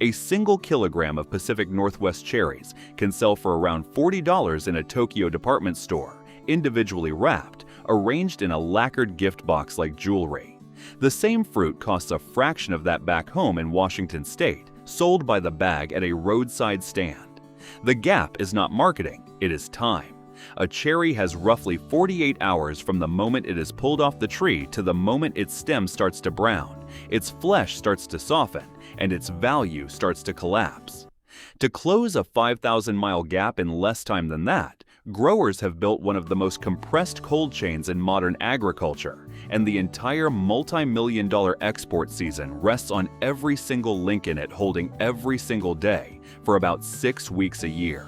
A single kilogram of Pacific Northwest cherries can sell for around $40 in a Tokyo department store, individually wrapped, arranged in a lacquered gift box like jewelry. The same fruit costs a fraction of that back home in Washington state, sold by the bag at a roadside stand. The gap is not marketing, it is time. A cherry has roughly 48 hours from the moment it is pulled off the tree to the moment its stem starts to brown, its flesh starts to soften, and its value starts to collapse. To close a 5,000-mile gap in less time than that, growers have built one of the most compressed cold chains in modern agriculture, and the entire multi-million-dollar export season rests on every single link in it holding every single day for about 6 weeks a year.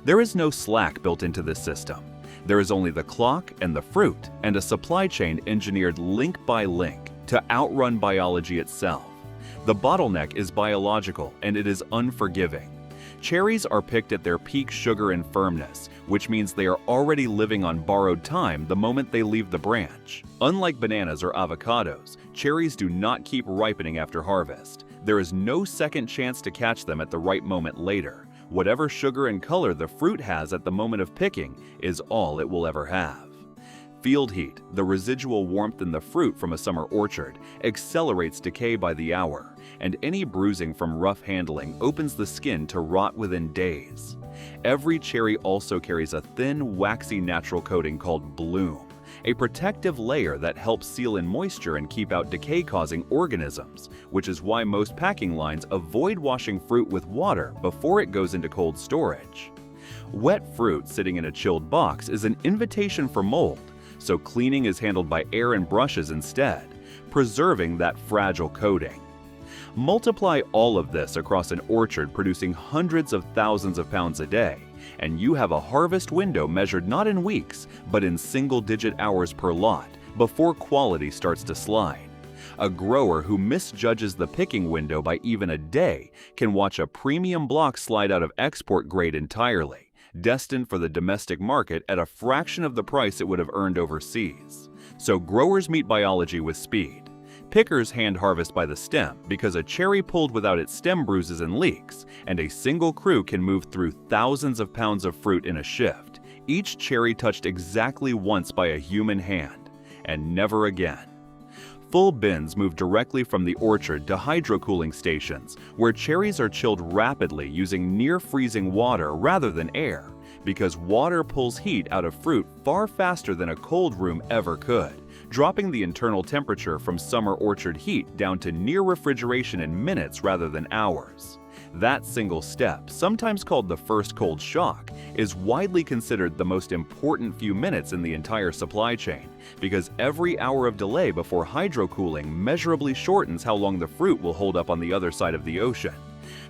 There is no slack built into this system. There is only the clock and the fruit, and a supply chain engineered link by link to outrun biology itself. The bottleneck is biological, and it is unforgiving. Cherries are picked at their peak sugar and firmness, which means they are already living on borrowed time the moment they leave the branch. Unlike bananas or avocados, cherries do not keep ripening after harvest. There is no second chance to catch them at the right moment later. Whatever sugar and color the fruit has at the moment of picking is all it will ever have. Field heat, the residual warmth in the fruit from a summer orchard, accelerates decay by the hour, and any bruising from rough handling opens the skin to rot within days. Every cherry also carries a thin, waxy natural coating called bloom, a protective layer that helps seal in moisture and keep out decay-causing organisms, which is why most packing lines avoid washing fruit with water before it goes into cold storage. Wet fruit sitting in a chilled box is an invitation for mold, so cleaning is handled by air and brushes instead, preserving that fragile coating. Multiply all of this across an orchard producing hundreds of thousands of pounds a day, and you have a harvest window measured not in weeks, but in single-digit hours per lot, before quality starts to slide. A grower who misjudges the picking window by even a day can watch a premium block slide out of export grade entirely, destined for the domestic market at a fraction of the price it would have earned overseas. So growers meet biology with speed. Pickers hand harvest by the stem because a cherry pulled without its stem bruises and leaks, and a single crew can move through thousands of pounds of fruit in a shift, each cherry touched exactly once by a human hand, and never again. Full bins move directly from the orchard to hydrocooling stations, where cherries are chilled rapidly using near-freezing water rather than air, because water pulls heat out of fruit far faster than a cold room ever could, dropping the internal temperature from summer orchard heat down to near refrigeration in minutes rather than hours. That single step, sometimes called the first cold shock, is widely considered the most important few minutes in the entire supply chain, because every hour of delay before hydrocooling measurably shortens how long the fruit will hold up on the other side of the ocean.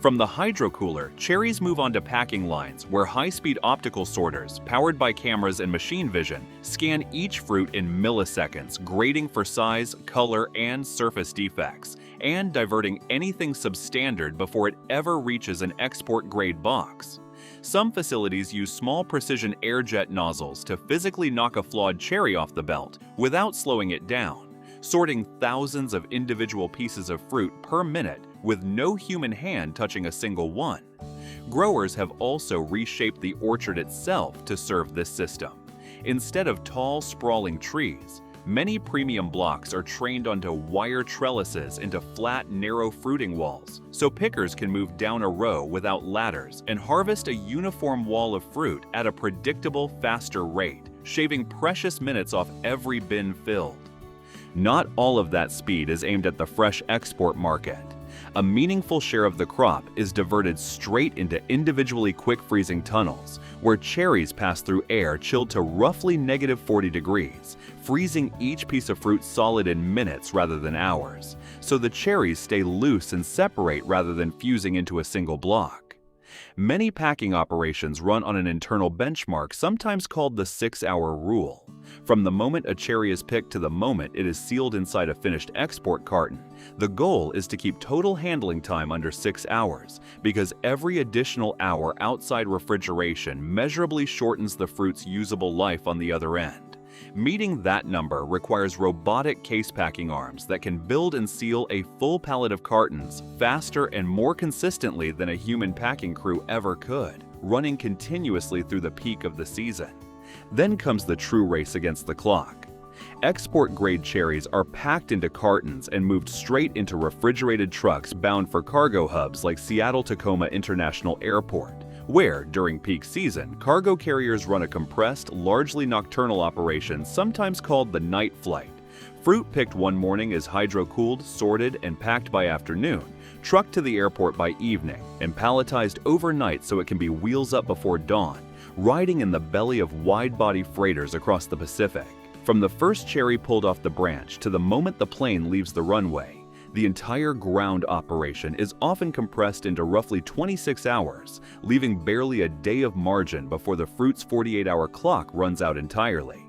From the hydrocooler, cherries move onto packing lines where high-speed optical sorters, powered by cameras and machine vision, scan each fruit in milliseconds, grading for size, color, and surface defects, and diverting anything substandard before it ever reaches an export-grade box. Some facilities use small precision air-jet nozzles to physically knock a flawed cherry off the belt without slowing it down, sorting thousands of individual pieces of fruit per minute with no human hand touching a single one. Growers have also reshaped the orchard itself to serve this system. Instead of tall, sprawling trees, many premium blocks are trained onto wire trellises into flat, narrow fruiting walls, so pickers can move down a row without ladders and harvest a uniform wall of fruit at a predictable, faster rate, shaving precious minutes off every bin filled. Not all of that speed is aimed at the fresh export market. A meaningful share of the crop is diverted straight into individually quick-freezing tunnels, where cherries pass through air chilled to roughly -40 degrees, freezing each piece of fruit solid in minutes rather than hours, so the cherries stay loose and separate rather than fusing into a single block. Many packing operations run on an internal benchmark sometimes called the 6-hour rule. From the moment a cherry is picked to the moment it is sealed inside a finished export carton, the goal is to keep total handling time under 6 hours, because every additional hour outside refrigeration measurably shortens the fruit's usable life on the other end. Meeting that number requires robotic case packing arms that can build and seal a full pallet of cartons faster and more consistently than a human packing crew ever could, running continuously through the peak of the season. Then comes the true race against the clock. Export-grade cherries are packed into cartons and moved straight into refrigerated trucks bound for cargo hubs like Seattle-Tacoma International Airport, where, during peak season, cargo carriers run a compressed, largely nocturnal operation sometimes called the night flight. Fruit picked one morning is hydro-cooled, sorted, and packed by afternoon, trucked to the airport by evening, and palletized overnight so it can be wheels up before dawn, riding in the belly of wide-body freighters across the Pacific. From the first cherry pulled off the branch to the moment the plane leaves the runway, the entire ground operation is often compressed into roughly 26 hours, leaving barely a day of margin before the fruit's 48-hour clock runs out entirely.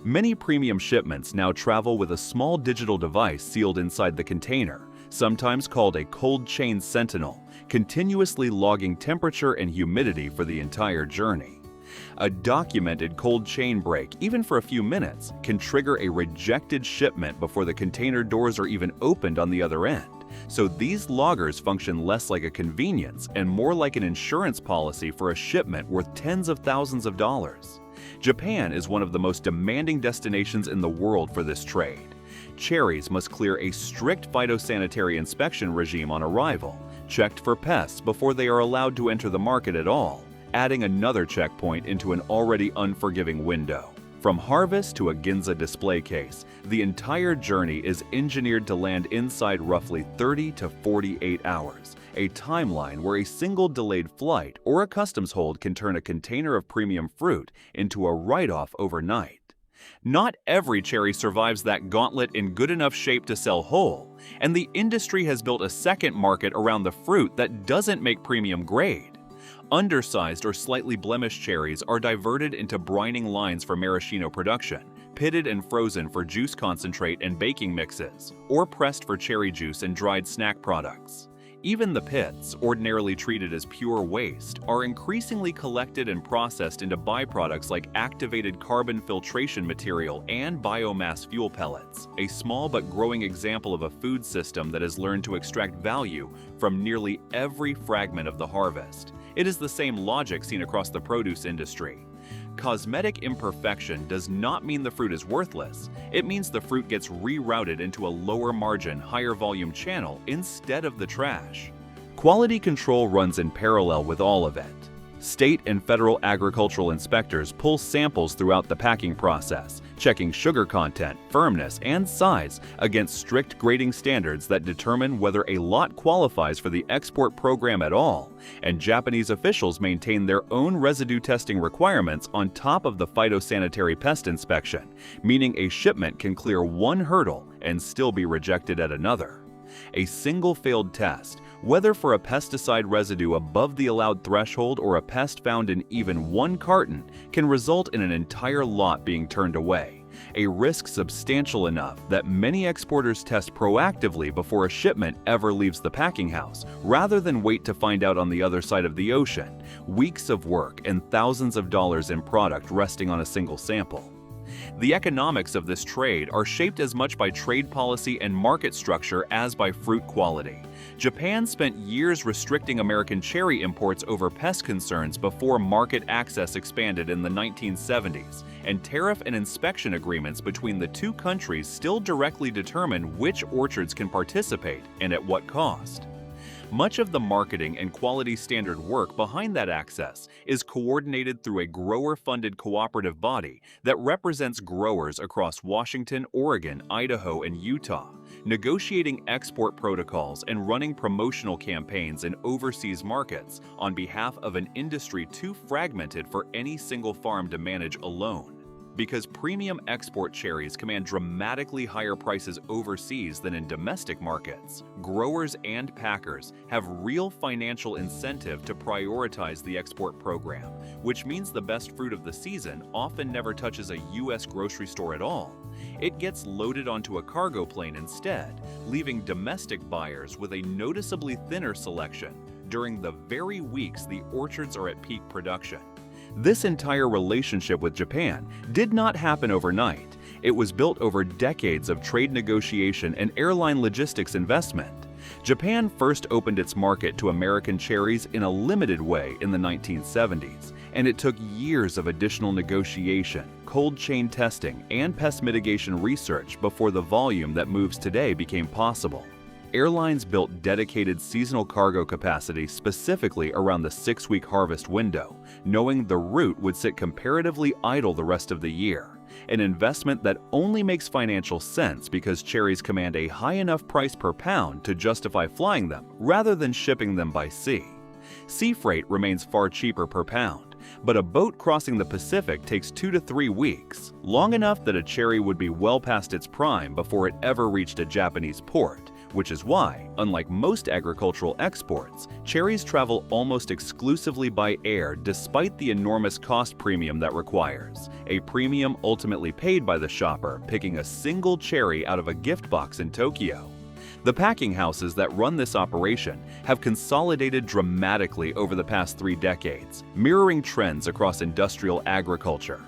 Many premium shipments now travel with a small digital device sealed inside the container, sometimes called a cold chain sentinel, continuously logging temperature and humidity for the entire journey. A documented cold chain break, even for a few minutes, can trigger a rejected shipment before the container doors are even opened on the other end. So these loggers function less like a convenience and more like an insurance policy for a shipment worth tens of thousands of dollars. Japan is one of the most demanding destinations in the world for this trade. Cherries must clear a strict phytosanitary inspection regime on arrival, checked for pests before they are allowed to enter the market at all, adding another checkpoint into an already unforgiving window. From harvest to a Ginza display case, the entire journey is engineered to land inside roughly 30 to 48 hours, a timeline where a single delayed flight or a customs hold can turn a container of premium fruit into a write-off overnight. Not every cherry survives that gauntlet in good enough shape to sell whole, and the industry has built a second market around the fruit that doesn't make premium grade. Undersized or slightly blemished cherries are diverted into brining lines for maraschino production, pitted and frozen for juice concentrate and baking mixes, or pressed for cherry juice and dried snack products. Even the pits, ordinarily treated as pure waste, are increasingly collected and processed into byproducts like activated carbon filtration material and biomass fuel pellets, a small but growing example of a food system that has learned to extract value from nearly every fragment of the harvest. It is the same logic seen across the produce industry. Cosmetic imperfection does not mean the fruit is worthless. It means the fruit gets rerouted into a lower margin, higher volume channel instead of the trash. Quality control runs in parallel with all of it. State and federal agricultural inspectors pull samples throughout the packing process, checking sugar content, firmness, and size against strict grading standards that determine whether a lot qualifies for the export program at all, and Japanese officials maintain their own residue testing requirements on top of the phytosanitary pest inspection, meaning a shipment can clear one hurdle and still be rejected at another. A single failed test, whether for a pesticide residue above the allowed threshold or a pest found in even one carton, can result in an entire lot being turned away, a risk substantial enough that many exporters test proactively before a shipment ever leaves the packing house, rather than wait to find out on the other side of the ocean, weeks of work and thousands of dollars in product resting on a single sample. The economics of this trade are shaped as much by trade policy and market structure as by fruit quality. Japan spent years restricting American cherry imports over pest concerns before market access expanded in the 1970s, and tariff and inspection agreements between the two countries still directly determine which orchards can participate and at what cost. Much of the marketing and quality standard work behind that access is coordinated through a grower-funded cooperative body that represents growers across Washington, Oregon, Idaho, and Utah, negotiating export protocols and running promotional campaigns in overseas markets on behalf of an industry too fragmented for any single farm to manage alone. Because premium export cherries command dramatically higher prices overseas than in domestic markets, growers and packers have real financial incentive to prioritize the export program, which means the best fruit of the season often never touches a U.S. grocery store at all. It gets loaded onto a cargo plane instead, leaving domestic buyers with a noticeably thinner selection during the very weeks the orchards are at peak production. This entire relationship with Japan did not happen overnight. It was built over decades of trade negotiation and airline logistics investment. Japan first opened its market to American cherries in a limited way in the 1970s, and it took years of additional negotiation, cold chain testing, and pest mitigation research before the volume that moves today became possible. Airlines built dedicated seasonal cargo capacity specifically around the 6-week harvest window, knowing the route would sit comparatively idle the rest of the year, an investment that only makes financial sense because cherries command a high enough price per pound to justify flying them rather than shipping them by sea. Sea freight remains far cheaper per pound, but a boat crossing the Pacific takes 2 to 3 weeks, long enough that a cherry would be well past its prime before it ever reached a Japanese port, which is why, unlike most agricultural exports, cherries travel almost exclusively by air despite the enormous cost premium that requires, a premium ultimately paid by the shopper picking a single cherry out of a gift box in Tokyo. The packing houses that run this operation have consolidated dramatically over the past 3 decades, mirroring trends across industrial agriculture.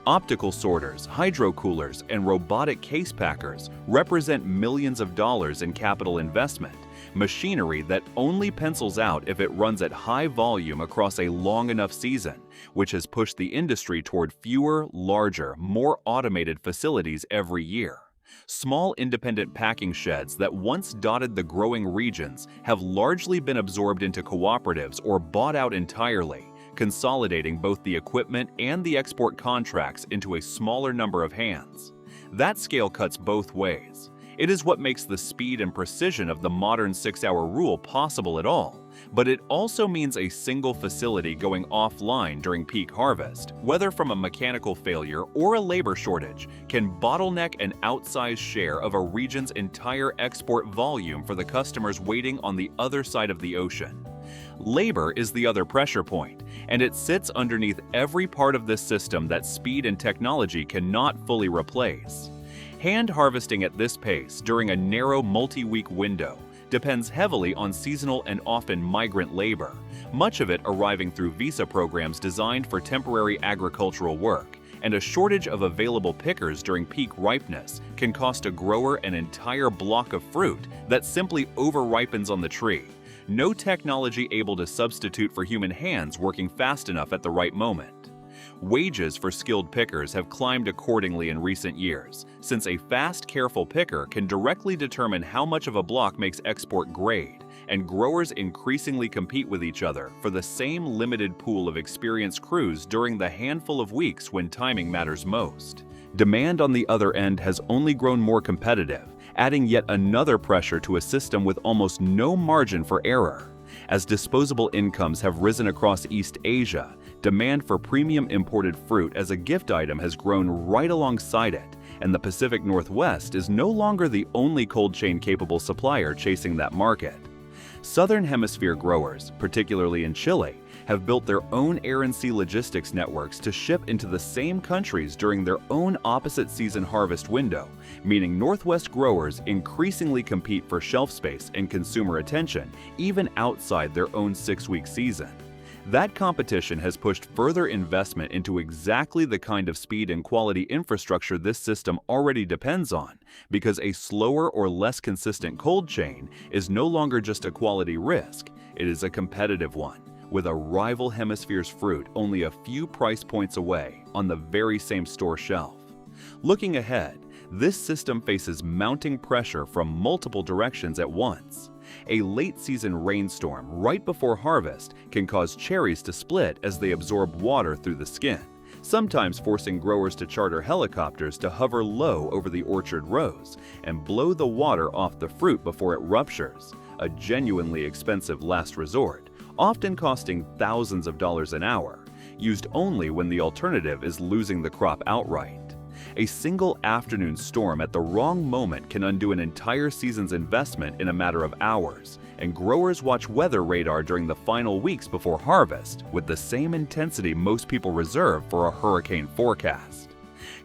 Optical sorters, hydro coolers, and robotic case packers represent millions of dollars in capital investment, machinery that only pencils out if it runs at high volume across a long enough season, which has pushed the industry toward fewer, larger, more automated facilities every year. Small independent packing sheds that once dotted the growing regions have largely been absorbed into cooperatives or bought out entirely, consolidating both the equipment and the export contracts into a smaller number of hands. That scale cuts both ways. It is what makes the speed and precision of the modern 6-hour rule possible at all, but it also means a single facility going offline during peak harvest, whether from a mechanical failure or a labor shortage, can bottleneck an outsized share of a region's entire export volume for the customers waiting on the other side of the ocean. Labor is the other pressure point, and it sits underneath every part of this system that speed and technology cannot fully replace. Hand harvesting at this pace during a narrow multi-week window depends heavily on seasonal and often migrant labor, much of it arriving through visa programs designed for temporary agricultural work, and a shortage of available pickers during peak ripeness can cost a grower an entire block of fruit that simply over-ripens on the tree. No technology able to substitute for human hands working fast enough at the right moment. Wages for skilled pickers have climbed accordingly in recent years, since a fast, careful picker can directly determine how much of a block makes export grade, and growers increasingly compete with each other for the same limited pool of experienced crews during the handful of weeks when timing matters most. Demand on the other end has only grown more competitive, adding yet another pressure to a system with almost no margin for error. As disposable incomes have risen across East Asia, demand for premium imported fruit as a gift item has grown right alongside it, and the Pacific Northwest is no longer the only cold chain capable supplier chasing that market. Southern Hemisphere growers, particularly in Chile, have built their own air and sea logistics networks to ship into the same countries during their own opposite season harvest window, meaning Northwest growers increasingly compete for shelf space and consumer attention even outside their own 6-week season. That competition has pushed further investment into exactly the kind of speed and quality infrastructure this system already depends on, because a slower or less consistent cold chain is no longer just a quality risk, it is a competitive one, with a rival hemisphere's fruit only a few price points away on the very same store shelf. Looking ahead, this system faces mounting pressure from multiple directions at once. A late-season rainstorm right before harvest can cause cherries to split as they absorb water through the skin, sometimes forcing growers to charter helicopters to hover low over the orchard rows and blow the water off the fruit before it ruptures, a genuinely expensive last resort, often costing thousands of dollars an hour, used only when the alternative is losing the crop outright. A single afternoon storm at the wrong moment can undo an entire season's investment in a matter of hours, and growers watch weather radar during the final weeks before harvest with the same intensity most people reserve for a hurricane forecast.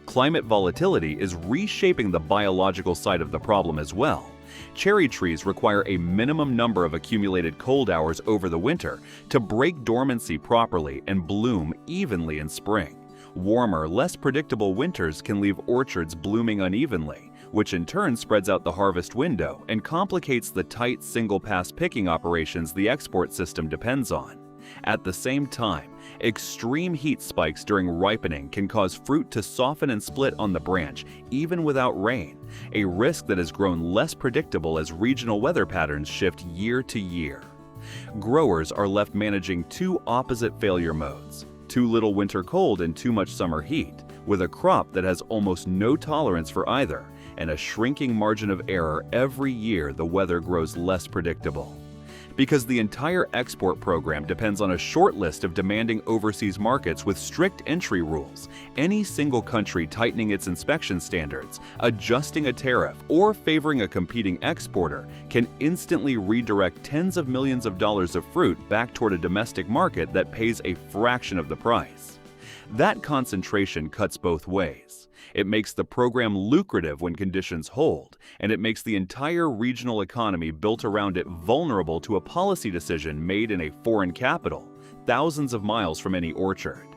Climate volatility is reshaping the biological side of the problem as well, Cherry trees require a minimum number of accumulated cold hours over the winter to break dormancy properly and bloom evenly in spring. Warmer, less predictable winters can leave orchards blooming unevenly, which in turn spreads out the harvest window and complicates the tight single-pass picking operations the export system depends on. At the same time, extreme heat spikes during ripening can cause fruit to soften and split on the branch even without rain, a risk that has grown less predictable as regional weather patterns shift year to year. Growers are left managing two opposite failure modes: too little winter cold and too much summer heat, with a crop that has almost no tolerance for either and a shrinking margin of error every year the weather grows less predictable. Because the entire export program depends on a short list of demanding overseas markets with strict entry rules, any single country tightening its inspection standards, adjusting a tariff, or favoring a competing exporter can instantly redirect tens of millions of dollars of fruit back toward a domestic market that pays a fraction of the price. That concentration cuts both ways. It makes the program lucrative when conditions hold, and it makes the entire regional economy built around it vulnerable to a policy decision made in a foreign capital, thousands of miles from any orchard.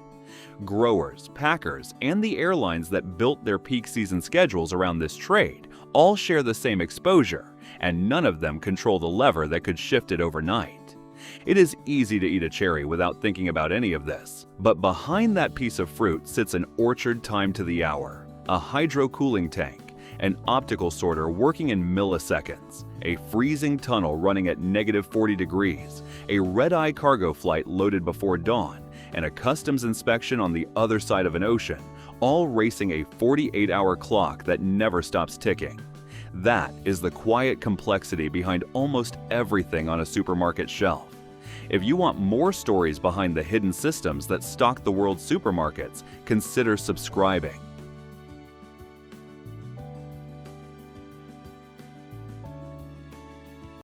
Growers, packers, and the airlines that built their peak season schedules around this trade all share the same exposure, and none of them control the lever that could shift it overnight. It is easy to eat a cherry without thinking about any of this, but behind that piece of fruit sits an orchard timed to the hour, a hydro-cooling tank, an optical sorter working in milliseconds, a freezing tunnel running at -40 degrees, a red-eye cargo flight loaded before dawn, and a customs inspection on the other side of an ocean, all racing a 48-hour clock that never stops ticking. That is the quiet complexity behind almost everything on a supermarket shelf. If you want more stories behind the hidden systems that stock the world's supermarkets, consider subscribing.